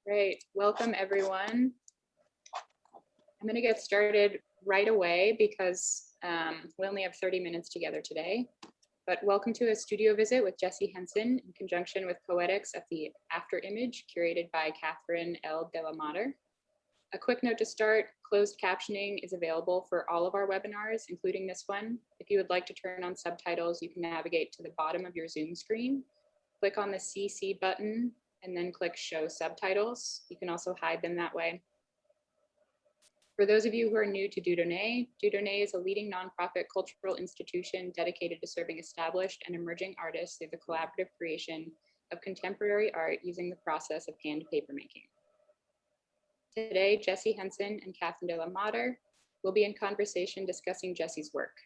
Great, welcome everyone. I'm going to get started right away because we only have 30 minutes together today. But welcome to a studio visit with Jessie Henson in conjunction with Poetics at the Afterimage, curated by Katharine DeLamater. A quick note to start, closed captioning is available for all of our webinars, including this one. If you would like to turn on subtitles, you can navigate to the bottom of your Zoom screen, click on the CC button, and then click Show Subtitles. You can also hide them that way. For those of you who are new to Dieudonné, Dieudonné is a leading nonprofit cultural institution dedicated to serving established and emerging artists through the collaborative creation of contemporary art using the process of hand papermaking. Today, Jessie Henson and Katharine DeLamater will be in conversation discussing Jessie's work.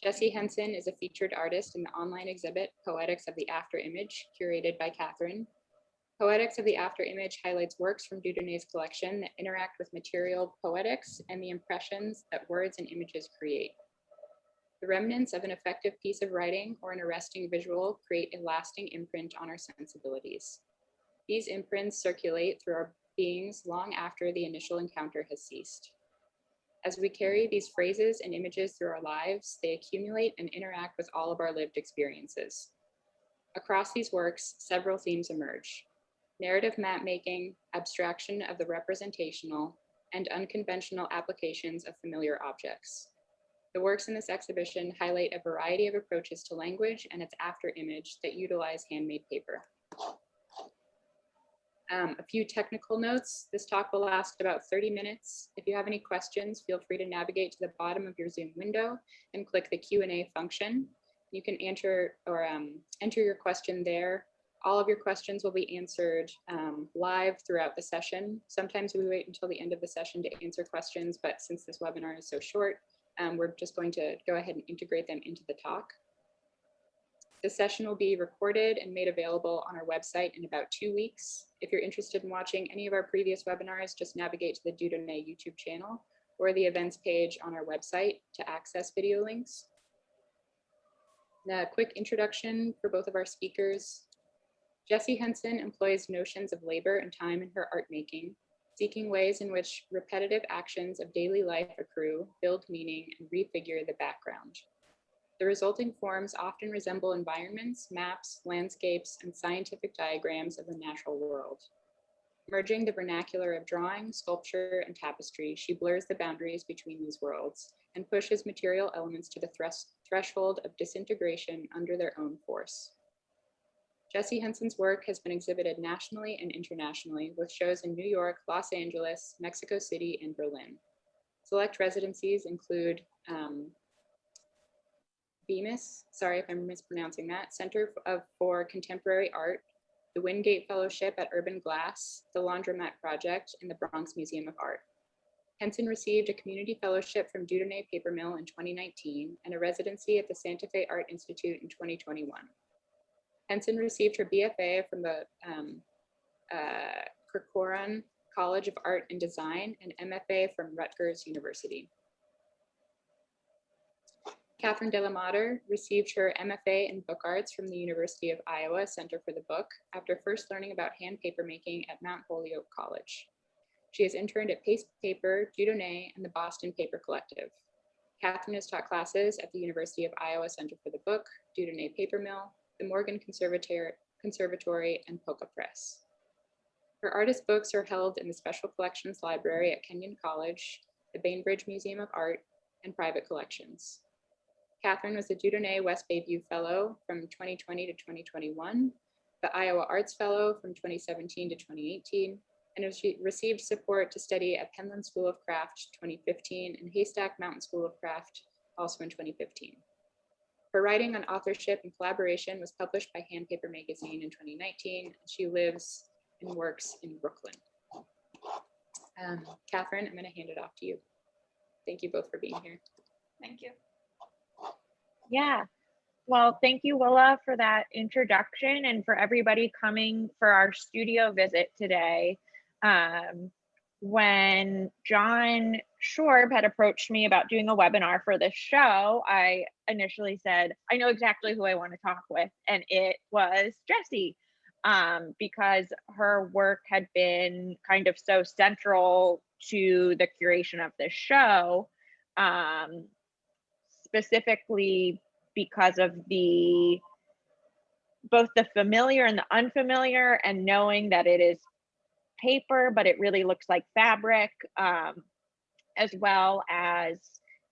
Jessie Henson is a featured artist in the online exhibit Poetics of the Afterimage, curated by Katharine. Poetics of the Afterimage highlights works from Dieudonné's collection that interact with material poetics and the impressions that words and images create. The remnants of an effective piece of writing or an arresting visual create a lasting imprint on our sensibilities. These imprints circulate through our beings long after the initial encounter has ceased. As we carry these phrases and images through our lives, they accumulate and interact with all of our lived experiences. Across these works, several themes emerge: narrative map making, abstraction of the representational, and unconventional applications of familiar objects. The works in this exhibition highlight a variety of approaches to language and its afterimage that utilize handmade paper. A few technical notes. This talk will last about 30 minutes. If you have any questions, feel free to navigate to the bottom of your Zoom window and click the Q&A function. You can enter your question there. All of your questions will be answered live throughout the session. Sometimes we wait until the end of the session to answer questions, but since this webinar is so short, we're just going to go ahead and integrate them into the talk. The session will be recorded and made available on our website in about 2 weeks. If you're interested in watching any of our previous webinars, just navigate to the Dieudonné YouTube channel or the events page on our website to access video links. Now, a quick introduction for both of our speakers. Jessie Henson employs notions of labor and time in her art making, seeking ways in which repetitive actions of daily life accrue, build meaning, and refigure the background. The resulting forms often resemble environments, maps, landscapes, and scientific diagrams of the natural world. Merging the vernacular of drawing, sculpture, and tapestry, she blurs the boundaries between these worlds and pushes material elements to the threshold of disintegration under their own force. Jessie Henson's work has been exhibited nationally and internationally with shows in New York, Los Angeles, Mexico City, and Berlin. Select residencies include Bemis, sorry if I'm mispronouncing that, Center for Contemporary Art, the Wingate Fellowship at Urban Glass, the Laundromat Project, and the Bronx Museum of Art. Henson received a community fellowship from Dieudonné Paper Mill in 2019 and a residency at the Santa Fe Art Institute in 2021. Henson received her BFA from the Corcoran College of Art and Design and MFA from Rutgers University. Katharine DeLamater received her MFA in Book Arts from the University of Iowa Center for the Book after first learning about hand papermaking at Mount Holyoke College. She has interned at Paste Paper, Dieudonné, and the Boston Paper Collective. Katharine has taught classes at the University of Iowa Center for the Book, Dieudonné Paper Mill, the Morgan Conservatory, and Polka Press. Her artist books are held in the Special Collections Library at Kenyon College, the Bainbridge Museum of Art, and private collections. Katharine was the Dieudonné West Bayview Fellow from 2020 to 2021, the Iowa Arts Fellow from 2017 to 2018, and she received support to study at Penland School of Craft 2015 and Haystack Mountain School of Craft also in 2015. Her writing on authorship and collaboration was published by Hand Paper Magazine in 2019, and she lives and works in Brooklyn. Katharine, I'm going to hand it off to you. Thank you both for being here. Thank you. Yeah, well, thank you, Willa, for that introduction and for everybody coming for our studio visit today. When John Shorb had approached me about doing a webinar for this show, I initially said, I know exactly who I want to talk with, and it was Jessie. because her work had been kind of so central to the curation of the show, specifically because of both the familiar and the unfamiliar, and knowing that it is paper, but it really looks like fabric, as well as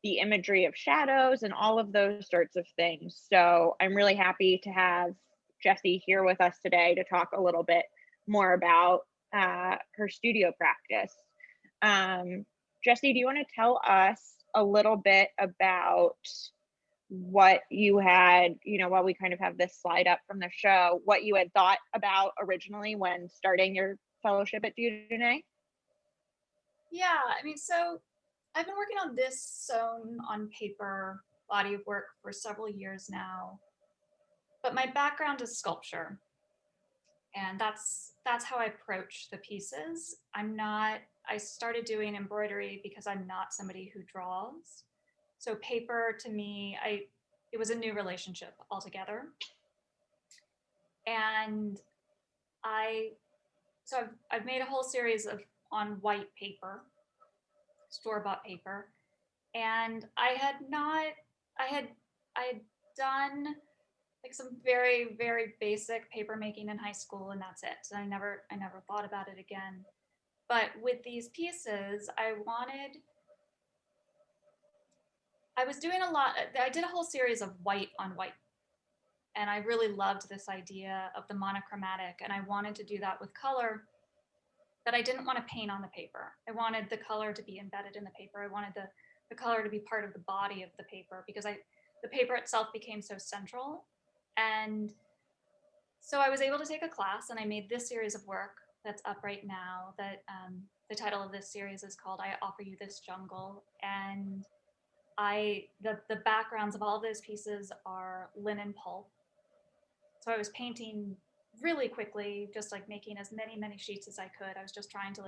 the imagery of shadows and all of those sorts of things. So I'm really happy to have Jessie here with us today to talk a little bit more about her studio practice. Jessie, do you want to tell us a little bit about what you had, while we kind of have this slide up from the show, what you had thought about originally when starting your fellowship at Dieudonné? Yeah, I mean, so I've been working on this sewn on paper body of work for several years now, but my background is sculpture, and that's how I approach the pieces. I started doing embroidery because I'm not somebody who draws. So paper to me, it was a new relationship altogether. And I've made a whole series on white paper, store-bought paper, and I had done like some very, very basic paper making in high school, and that's it. So I never thought about it again. But with these pieces, I was doing a lot. I did a whole series of white on white, and I really loved this idea of the monochromatic, and I wanted to do that with color, but I didn't want to paint on the paper. I wanted the color to be embedded in the paper. I wanted the color to be part of the body of the paper, because the paper itself became so central. And so I was able to take a class, and I made this series of work that's up right now. That the title of this series is called "I Offer You This Jungle," and the backgrounds of all those pieces are linen pulp. So I was painting really quickly, just like making as many sheets as I could. I was just trying to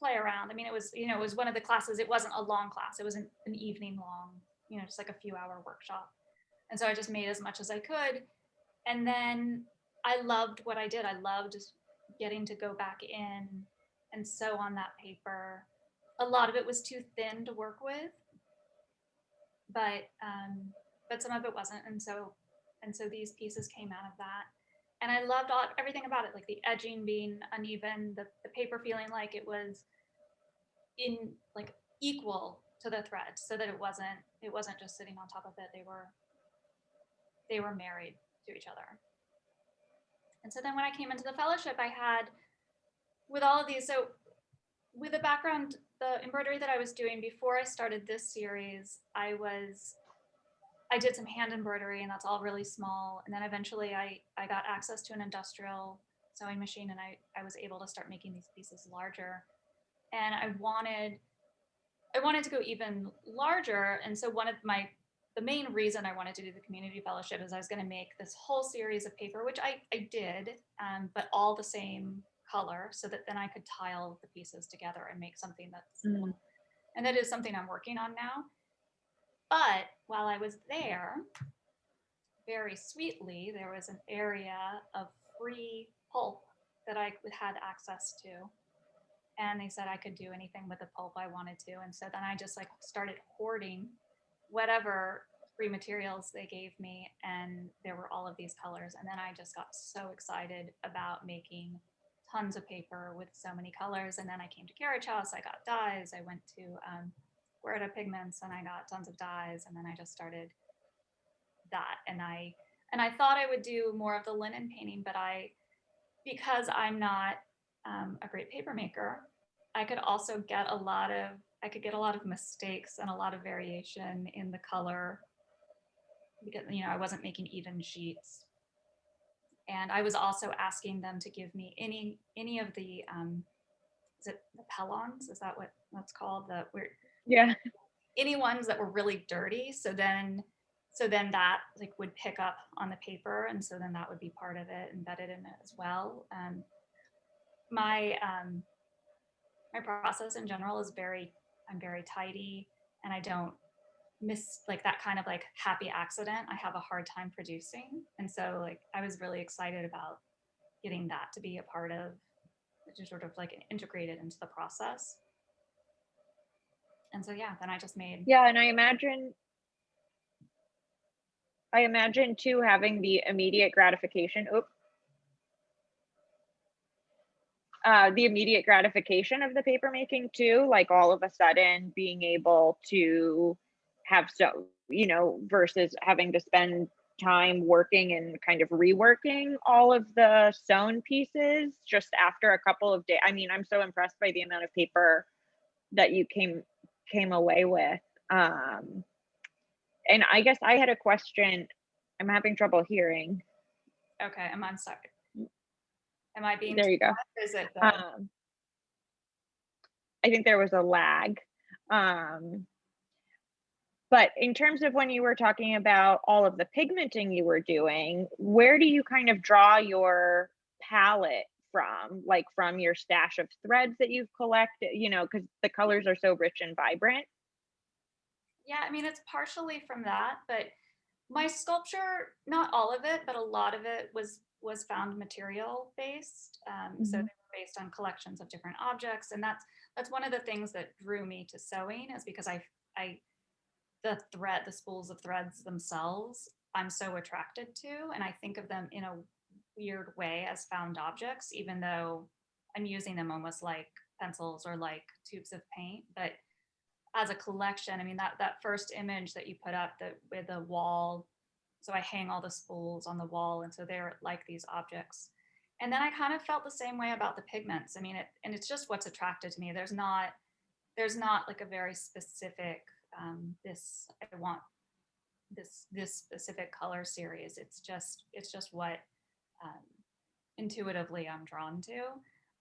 play around. I mean, it was one of the classes. It wasn't a long class. It was an evening long, just like a few hour workshop. And so I just made as much as I could. And then I loved what I did. I loved just getting to go back in and sew on that paper. A lot of it was too thin to work with, but some of it wasn't. And so these pieces came out of that. And I loved everything about it, like the edging being uneven, the paper feeling like it was in like equal to the thread, so that it wasn't just sitting on top of it. They were married to each other. And so then when I came into the fellowship, I had, with all of these, so with the background, the embroidery that I was doing before I started this series, I did some hand embroidery, and that's all really small. And then eventually I got access to an industrial sewing machine, and I was able to start making these pieces larger. And I wanted to go even larger. And so the main reason I wanted to do the community fellowship is I was going to make this whole series of paper, which I did, but all the same color, so that then I could tile the pieces together and make something that's, and that is something I'm working on now. But while I was there, very sweetly, there was an area of free pulp that I had access to. And they said I could do anything with the pulp I wanted to. And so then I just started hoarding whatever free materials they gave me. And there were all of these colors. And then I just got so excited about making tons of paper with so many colors. And then I came to Carriage House, I got dyes. I went to Guerra Pigments, and I got tons of dyes. And then I just started that. And I thought I would do more of the linen painting, but because I'm not a great paper maker, I could also get a lot of mistakes and a lot of variation in the color, because I wasn't making even sheets. And I was also asking them to give me any of the is it the pellons? Is that what that's called? Yeah. Any ones that were really dirty. So then that would pick up on the paper, and so then that would be part of it, embedded in it as well. My process in general is I'm very tidy, and I don't like that kind of like happy accident, I have a hard time producing. And so like I was really excited about getting that to be a part of, just sort of like integrated into the process. And so yeah, then I just made. Yeah, and I imagine too having the immediate gratification. The immediate gratification of the paper making too, like all of a sudden being able to have, so, you know, versus having to spend time working and kind of reworking all of the sewn pieces just after a couple of days. I mean, I'm so impressed by the amount of paper that you came away with. And I guess I had a question. I'm having trouble hearing. Okay, I'm on sorry. Am I being? There you go. Is it? I think there was a lag. But in terms of when you were talking about all of the pigmenting you were doing, where do you kind of draw your palette from? Like from your stash of threads that you've collected, you know, because the colors are so rich and vibrant. Yeah, I mean, it's partially from that, but my sculpture, not all of it, but a lot of it was found material based. So they were based on collections of different objects, and that's one of the things that drew me to sewing, is because the spools of threads themselves, I'm so attracted to, and I think of them in a weird way as found objects, even though I'm using them almost like pencils or like tubes of paint. But as a collection, I mean, that first image that you put up with the wall, so I hang all the spools on the wall, and so they're like these objects. And then I kind of felt the same way about the pigments. I mean, it's just what's attracted to me. There's not like a very specific I want this specific color series. It's just what um, intuitively I'm drawn to.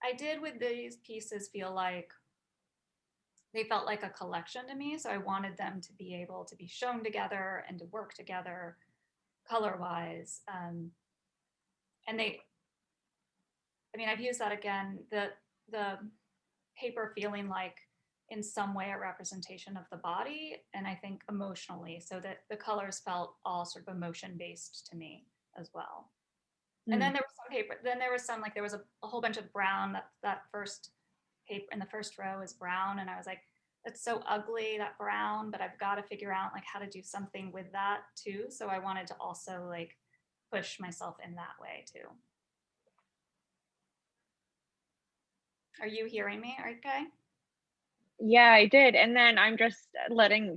I did with these pieces feel like they felt like a collection to me, so I wanted them to be able to be shown together and to work together color wise. And I mean, I've used that again, the paper feeling like in some way a representation of the body, and I think emotionally, so that the colors felt all sort of emotion based to me as well. And then there was some paper, then there was some, like there was a whole bunch of brown. That first paper in the first row is brown, and I was like, it's so ugly, that brown, but I've got to figure out like how to do something with that too. So I wanted to also like push myself in that way too. Are you hearing me? Okay. Yeah, I did. And then I'm just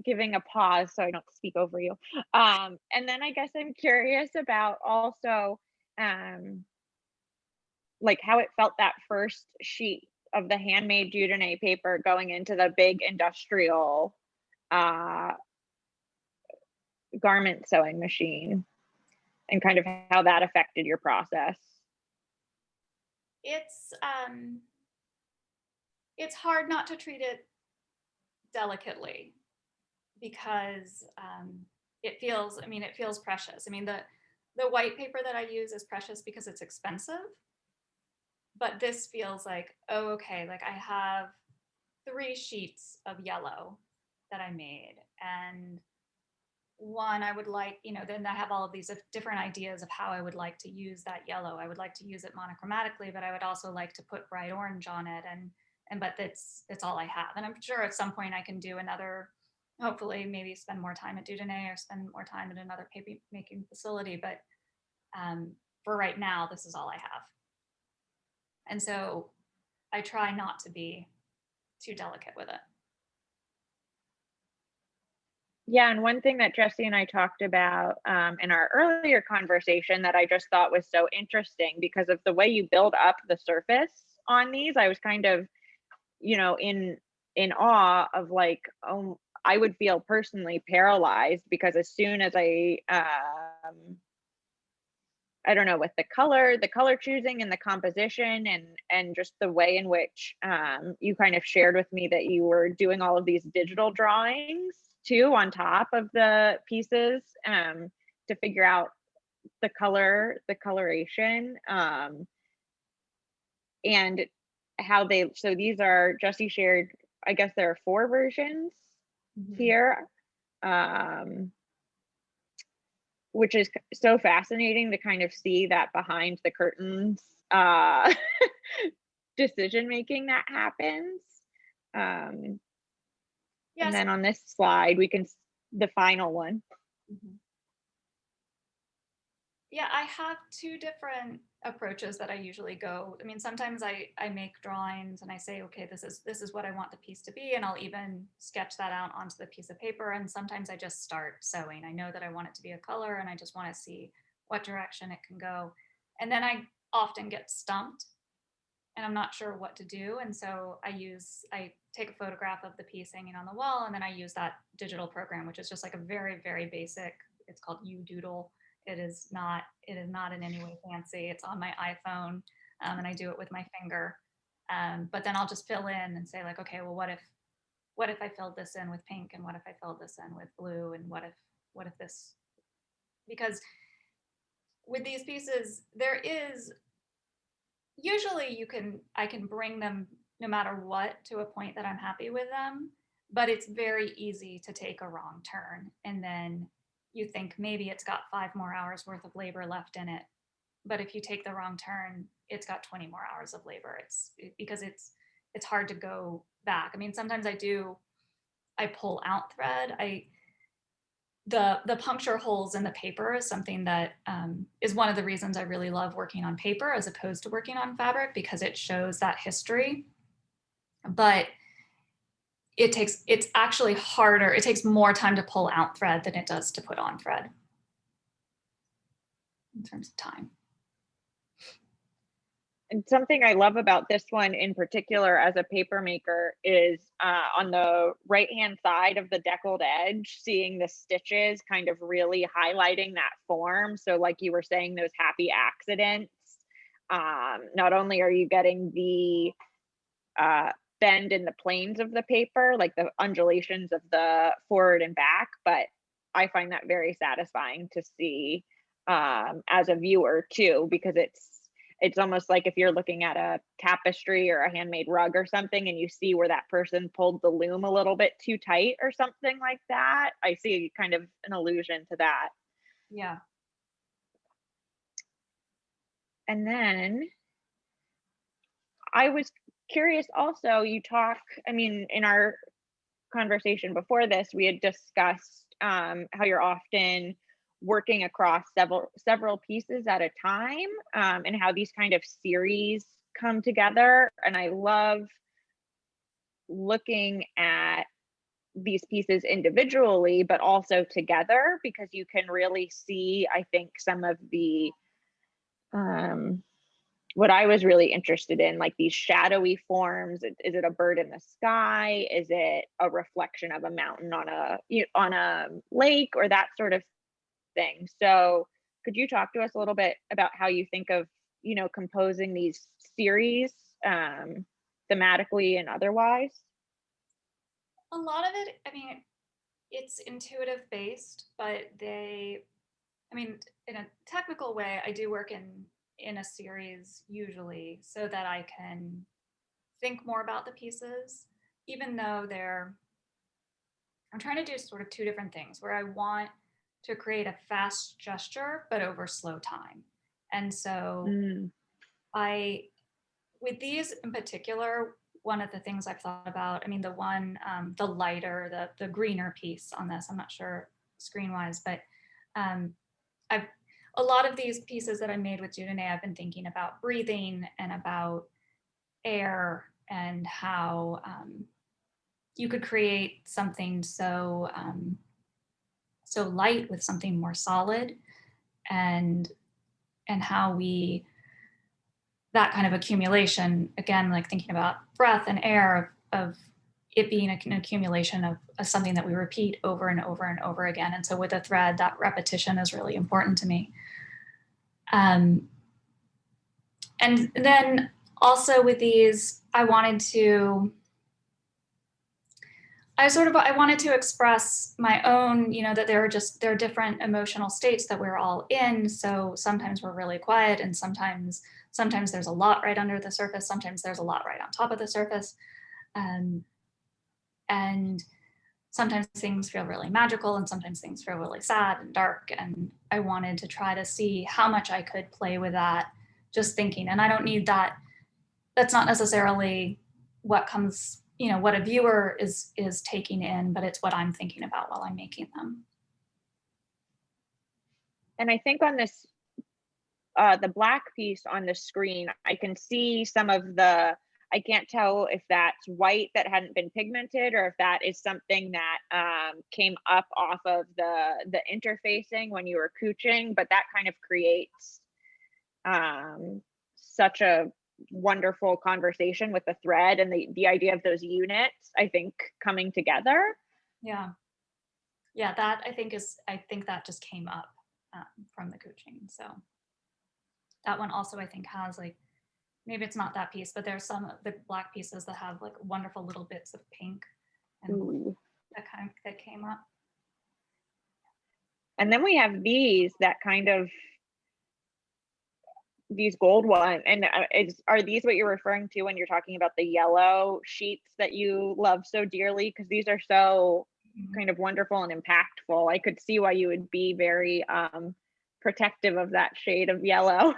giving a pause so I don't speak over you. And then I guess I'm curious about also like how it felt, that first sheet of the handmade Dieudonné paper going into the big industrial garment sewing machine, and kind of how that affected your process. It's hard not to treat it delicately, because it feels precious. I mean, the white paper that I use is precious because it's expensive, but this feels like, oh, okay, like I have 3 sheets of yellow that I made, and one I would like, then I have all of these different ideas of how I would like to use that yellow. I would like to use it monochromatically, but I would also like to put bright orange on it, but it's all I have. And I'm sure at some point I can do another, hopefully maybe spend more time at Dieudonné or spend more time at another paper making facility. But for right now, this is all I have. And so I try not to be too delicate with it. Yeah, and one thing that Jessie and I talked about in our earlier conversation that I just thought was so interesting, because of the way you build up the surface on these, I was kind of, in awe of like, oh, I would feel personally paralyzed, because as soon as I don't know, with the color choosing and the composition and just the way in which you kind of shared with me that you were doing all of these digital drawings too on top of the pieces to figure out the coloration and how so these are, Jessie shared, I guess there are 4 versions here. which is so fascinating to kind of see that behind the curtains decision making that happens. Yes. And then on this slide, we can, the final one. Yeah, I have two different approaches that I usually go. I mean, sometimes I make drawings and I say, okay, this is what I want the piece to be, and I'll even sketch that out onto the piece of paper. And sometimes I just start sewing. I know that I want it to be a color and I just want to see what direction it can go. And then I often get stumped and I'm not sure what to do. And so I take a photograph of the piece hanging on the wall, and then I use that digital program, which is just like a very, very basic, it's called Doodle. It is not in any way fancy. It's on my iPhone, and I do it with my finger. But then I'll just fill in and say like, okay, well, what if I filled this in with pink, and what if I filled this in with blue, and what if this, because with these pieces, there is, usually I can bring them no matter what to a point that I'm happy with them, but it's very easy to take a wrong turn. And then you think maybe it's got 5 more hours worth of labor left in it. But if you take the wrong turn, it's got 20 more hours of labor. Because it's hard to go back. I mean, sometimes I pull out thread. The puncture holes in the paper is something that is one of the reasons I really love working on paper as opposed to working on fabric, because it shows that history. But it's actually harder. It takes more time to pull out thread than it does to put on thread in terms of time. And something I love about this one in particular as a paper maker is on the right-hand side of the deckled edge, seeing the stitches kind of really highlighting that form. So like you were saying, those happy accidents, not only are you getting the bend in the planes of the paper, like the undulations of the forward and back, but I find that very satisfying to see as a viewer too, because it's almost like if you're looking at a tapestry or a handmade rug or something and you see where that person pulled the loom a little bit too tight or something like that. I see kind of an allusion to that. Yeah. And then I was curious also, I mean, in our conversation before this, we had discussed how you're often working across several pieces at a time, and how these kind of series come together. And I love looking at these pieces individually, but also together, because you can really see, I think, some of the what I was really interested in, like these shadowy forms. Is it a bird in the sky? Is it a reflection of a mountain on a lake, or that sort of thing? So could you talk to us a little bit about how you think of, composing these series thematically and otherwise? A lot of it, I mean, it's intuitive based, but in a technical way, I do work in a series usually so that I can think more about the pieces, even though I'm trying to do sort of two different things where I want to create a fast gesture, but over slow time. And so with these in particular, one of the things I've thought about, I mean, the one, the lighter, the greener piece on this, I'm not sure screen wise, but a lot of these pieces that I made with Dudene, I've been thinking about breathing and about air and how you could create something so light with something more solid, and how that kind of accumulation, again, like thinking about breath and air, of it being an accumulation of something that we repeat over and over and over again. And so with a thread, that repetition is really important to me. And then also with these, I wanted to express my own, that there are different emotional states that we're all in. So sometimes we're really quiet, and sometimes there's a lot right under the surface. Sometimes there's a lot right on top of the surface. And sometimes things feel really magical and sometimes things feel really sad and dark. And I wanted to try to see how much I could play with that, just thinking. And I don't need that. That's not necessarily what comes, you know, what a viewer is taking in, but it's what I'm thinking about while I'm making them. And I think on this, the black piece on the screen, I can see some of the, I can't tell if that's white that hadn't been pigmented or if that is something that came up off of the interfacing when you were couching, but that kind of creates such a wonderful conversation with the thread and the idea of those units, I think, coming together. Yeah. Yeah, that I think that just came up from the coaching. So that one also I think has like, maybe it's not that piece, but there's some of the black pieces that have like wonderful little bits of pink and blue that came up. And then we have these that kind of, these gold one, and are these what you're referring to when you're talking about the yellow sheets that you love so dearly? Because these are so kind of wonderful and impactful. I could see why you would be very protective of that shade of yellow.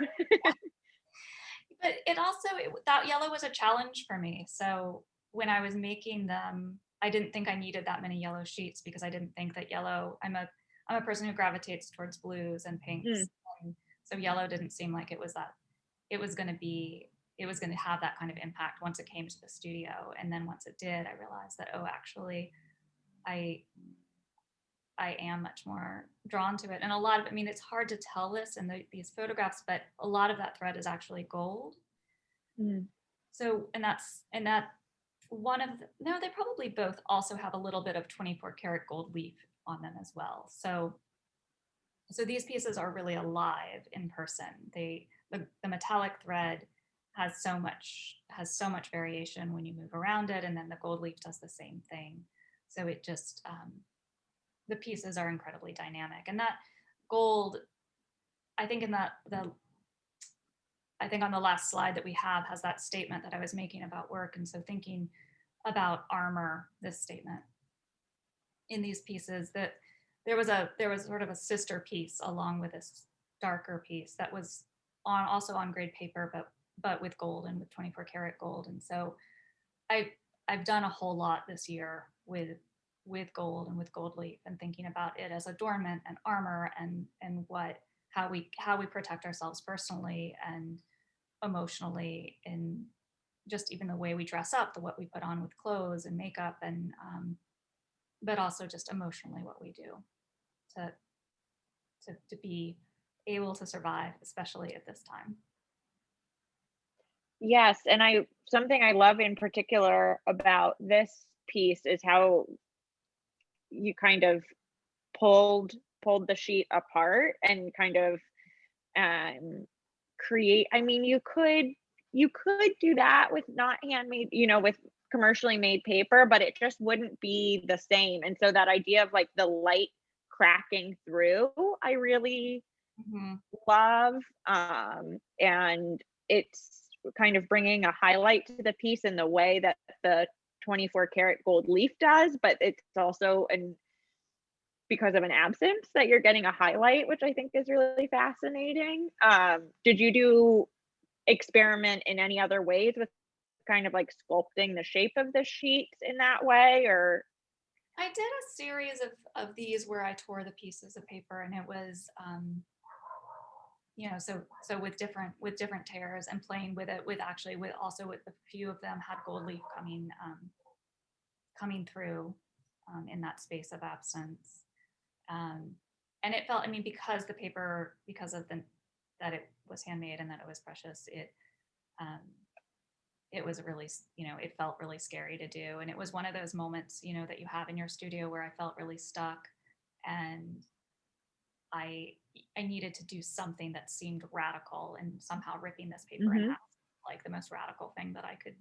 But it also, that yellow was a challenge for me. So when I was making them, I didn't think I needed that many yellow sheets because I didn't think that yellow, I'm a person who gravitates towards blues and pinks. And so yellow didn't seem like it was going to have that kind of impact once it came to the studio. And then once it did, I realized that, oh, actually, I am much more drawn to it. And a lot of, I mean, it's hard to tell this in these photographs, but a lot of that thread is actually gold. So, and that one of no, they probably both also have a little bit of 24 karat gold leaf on them as well. So these pieces are really alive in person. The metallic thread has so much variation when you move around it, and then the gold leaf does the same thing. So it just the pieces are incredibly dynamic, and that gold, I think I think on the last slide that we have has that statement that I was making about work. And so thinking about armor, this statement in these pieces, that there was sort of a sister piece along with this darker piece that was also on grade paper, but with gold and with 24 karat gold. And so I've done a whole lot this year with gold and with gold leaf, and thinking about it as adornment and armor and how we protect ourselves personally and emotionally, and just even the way we dress up, what we put on with clothes and makeup, and but also just emotionally what we do to be able to survive, especially at this time. Yes, and something I love in particular about this piece is how you kind of pulled the sheet apart and kind of create, I mean, you could do that with not handmade, with commercially made paper, but it just wouldn't be the same. And so that idea of like the light cracking through, I really love, and it's kind of bringing a highlight to the piece in the way that the 24 karat gold leaf does, but it's also because of an absence that you're getting a highlight, which I think is really fascinating. Did you experiment in any other ways with kind of like sculpting the shape of the sheets in that way? Or I did a series of these where I tore the pieces of paper, and it was so with different tears and playing with it, with a few of them had gold leaf coming through in that space of absence. And it felt, I mean, because the paper, that it was handmade and that it was precious, it was really, it felt really scary to do. And it was one of those moments, that you have in your studio where I felt really stuck, and I needed to do something that seemed radical, and somehow ripping this paper in half, like the most radical thing that I could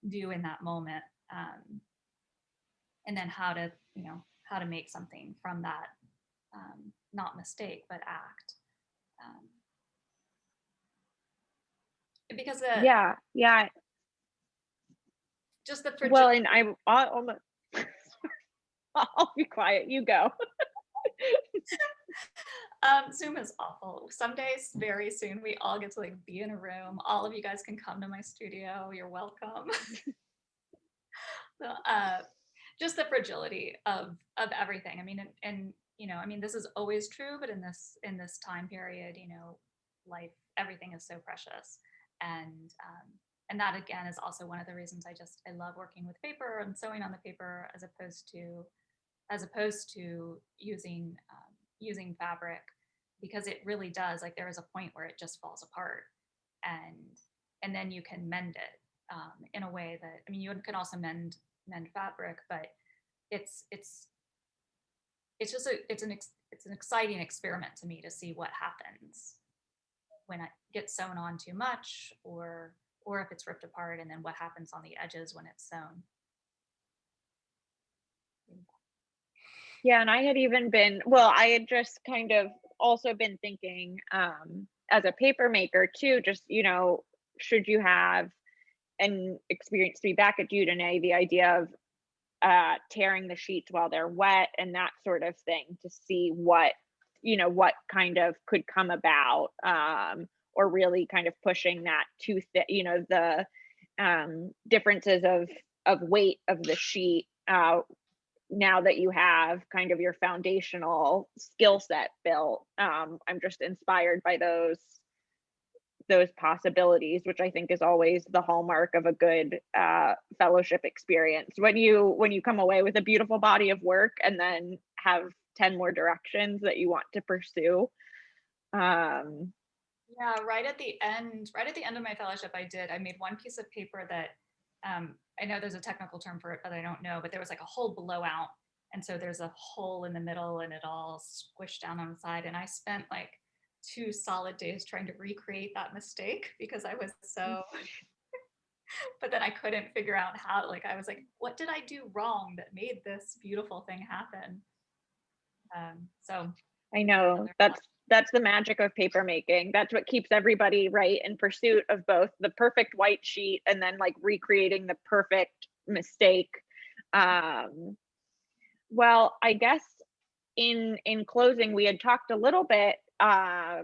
do in that moment. And then how to make something from that, not mistake, but act. Because yeah, just the well, and I almost I'll be quiet. You go. Zoom is awful. Someday, very soon, we all get to like be in a room. All of you guys can come to my studio. You're welcome. So, just the fragility of everything. I mean, and you know, I mean, this is always true, but in this time period, you know, life, everything is so precious, and that again is also one of the reasons I love working with paper and sewing on the paper as opposed to using fabric, because it really does, like, there is a point where it just falls apart, and then you can mend it in a way that, I mean, you can also mend fabric, but it's just it's an exciting experiment to me to see what happens when it gets sewn on too much, or if it's ripped apart, and then what happens on the edges when it's sewn. Yeah, and I had even been, well, I had just kind of also been thinking, as a paper maker too, just, you know, should you have an experience to be back at Dieudonné, the idea of tearing the sheets while they're wet and that sort of thing, to see what, you know, what kind of could come about, or really kind of pushing that too thick, you know, the differences of weight of the sheet, now that you have kind of your foundational skill set built. I'm just inspired by those possibilities, which I think is always the hallmark of a good fellowship experience. When you come away with a beautiful body of work and then have 10 more directions that you want to pursue. Yeah, right at the end of my fellowship, I made one piece of paper that, I know there's a technical term for it, but I don't know, but there was like a whole blowout. And so there's a hole in the middle and it all squished down on the side. And I spent like 2 solid days trying to recreate that mistake, because I was so, but then I couldn't figure out how, like, I was like, what did I do wrong that made this beautiful thing happen? So I know that's the magic of paper making. That's what keeps everybody right in pursuit of both the perfect white sheet and then like recreating the perfect mistake. Well, I guess in closing, we had talked a little bit. I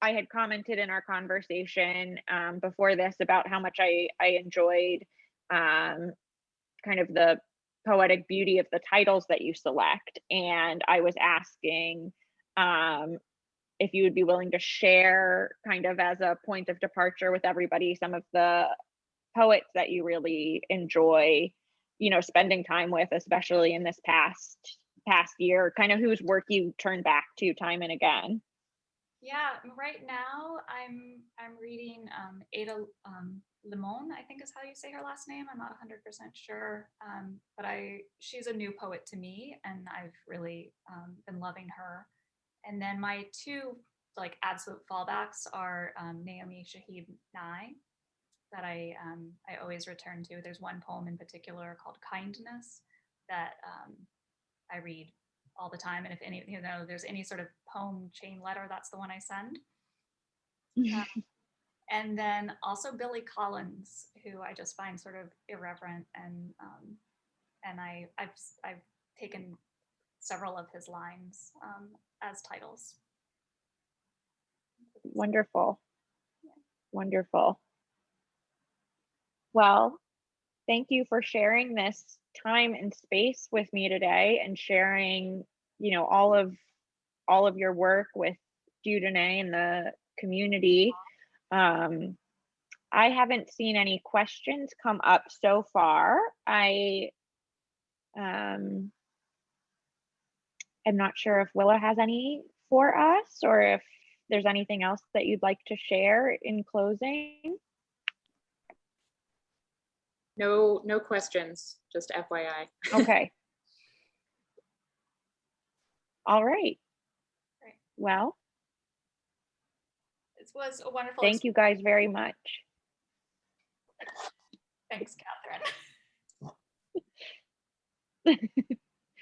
had commented in our conversation before this about how much I enjoyed kind of the poetic beauty of the titles that you select, and I was asking if you would be willing to share, kind of as a point of departure with everybody, some of the poets that you really enjoy, you know, spending time with, especially in this past year, kind of whose work you turn back to time and again. yeah, right now I'm reading Ada Limon, I think is how you say her last name. I'm not 100% sure, but she's a new poet to me, and I've really been loving her. And then my 2 like absolute fallbacks are Naomi Shahid Nye, that I always return to. There's one poem in particular called Kindness that I read all the time, and if any, you know, there's any sort of poem chain letter, that's the one I send. And then also Billy Collins, who I just find sort of irreverent, and I've taken several of his lines as titles. Wonderful. Yeah. Wonderful. Well, thank you for sharing this time and space with me today, and sharing, you know, all of your work with Dieudonné and the community. I haven't seen any questions come up so far. I am not sure if Willa has any for us, or if there's anything else that you'd like to share in closing. No questions, just FYI. Okay. All right. Great. Well, It was a wonderful thank you guys very much. Thanks, Catherine.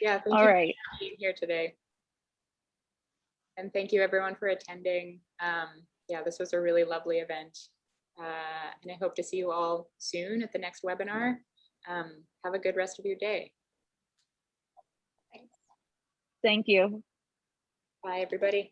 Yeah, thank All you right. for being here today. And thank you everyone for attending. Yeah, this was a really lovely event. And I hope to see you all soon at the next webinar. Have a good rest of your day. Thank you. Bye, everybody.